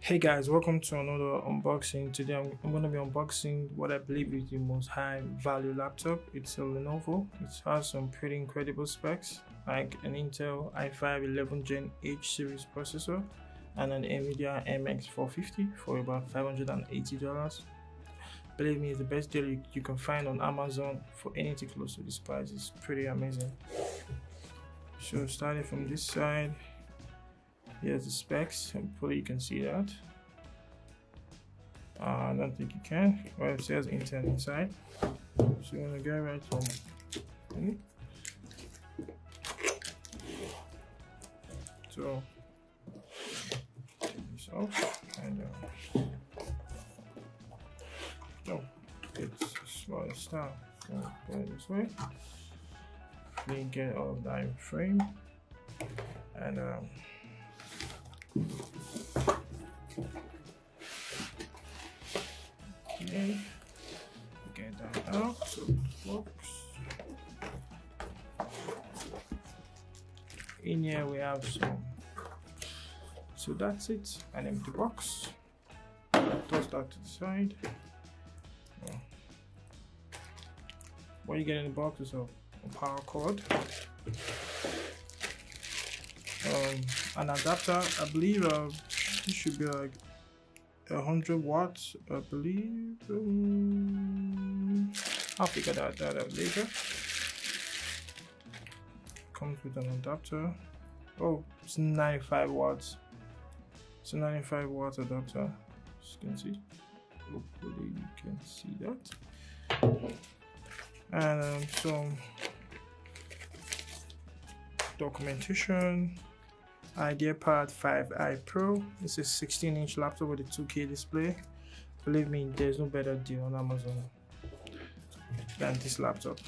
Hey guys, welcome to another unboxing. Today I'm going to be unboxing what I believe is the most high value laptop. It's a Lenovo. It has some pretty incredible specs like an Intel i5 11 Gen H series processor and an NVIDIA MX 450 for about $580. Believe me, it's the best deal you can find on Amazon for anything close to this price. It's pretty amazing. So starting from this side, here's the specs. Hopefully you can see that. I don't think you can. Well, it says Intel inside. So we're gonna get right from So take this off and it's a small style. So go this way. We get all of that in frame and okay, get that out so it works. In here we have some, so that's it, an empty box. Toss that to the side. What you get in the box is a power cord, an adapter. I believe it should be like 100 watts, I believe. I'll figure that out later. Comes with an adapter. Oh, it's 95 watts. It's a 95 watt adapter. As you can see. Hopefully you can see that. And some documentation. ideapad 5i Pro. It's a 16-inch laptop with a 2K display. Believe me, there's no better deal on Amazon than this laptop.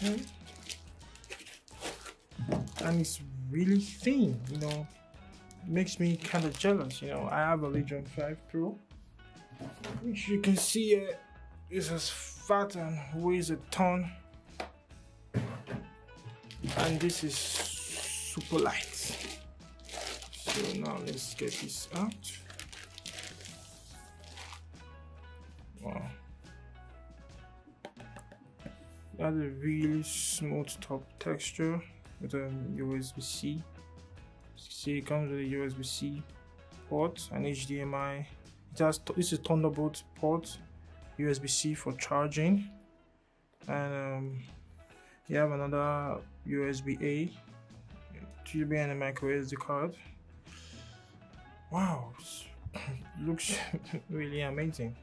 Okay. And it's really thin, makes me kind of jealous. I have a Legion 5 Pro, which you can see is as fat and weighs a ton. And this is super light. So now let's get this out. Wow. It has a really smooth top texture with a USB-C. See, it comes with a USB-C port and HDMI. This is Thunderbolt port, USB-C for charging, and you have another USB-A, 2GB and a micro SD card. Wow, looks really amazing.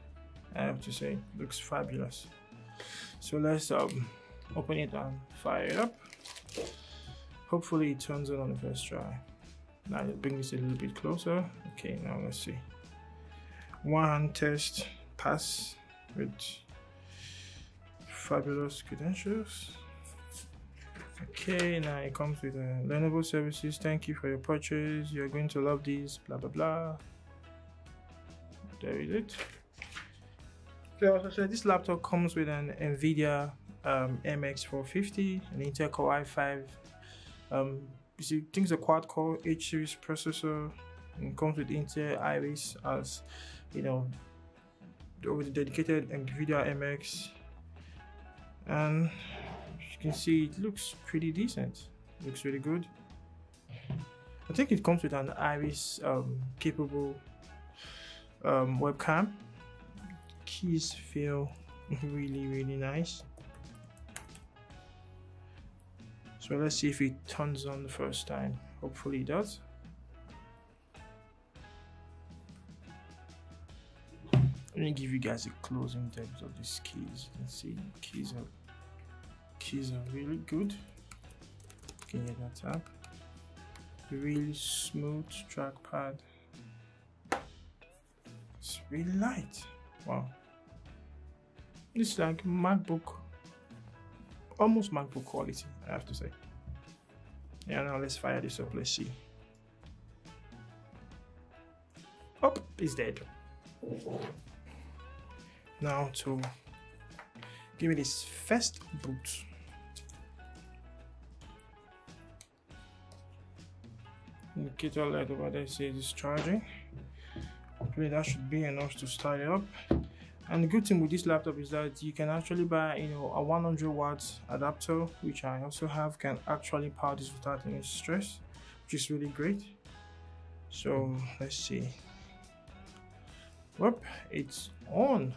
I have to say, looks fabulous. So let's open it and fire it up. Hopefully it turns on the first try. Now let's bring this a little bit closer. Okay, now let's see. One hand test pass with fabulous credentials. Okay, now it comes with Lenovo services. Thank you for your purchase. You're going to love these. Blah blah blah. There is it. So as I said, this laptop comes with an NVIDIA MX 450, an Intel Core i5. You see, things a quad-core H series processor, and comes with Intel Iris as with the dedicated NVIDIA MX, and you can see it looks pretty decent. Looks really good. I think it comes with an Iris capable webcam. Keys feel really nice. So let's see if it turns on the first time. Hopefully it does. Let me give you guys a close-in depth of these keys. You can see keys are really good. You can hear that tap. Really smooth trackpad. It's really light. Wow. It's like MacBook, almost MacBook quality, I have to say. Yeah, now let's fire this up. Let's see. Oh, it's dead. Now to give it its first boot. indicator light over there says it's charging. Hopefully that should be enough to start it up. And the good thing with this laptop is that you can actually buy, a 100 watts adapter, which I also have, can actually power this without any stress, which is really great. So let's see. Whoop, it's on.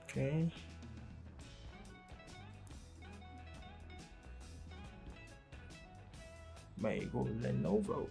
Okay. May go Lenovo.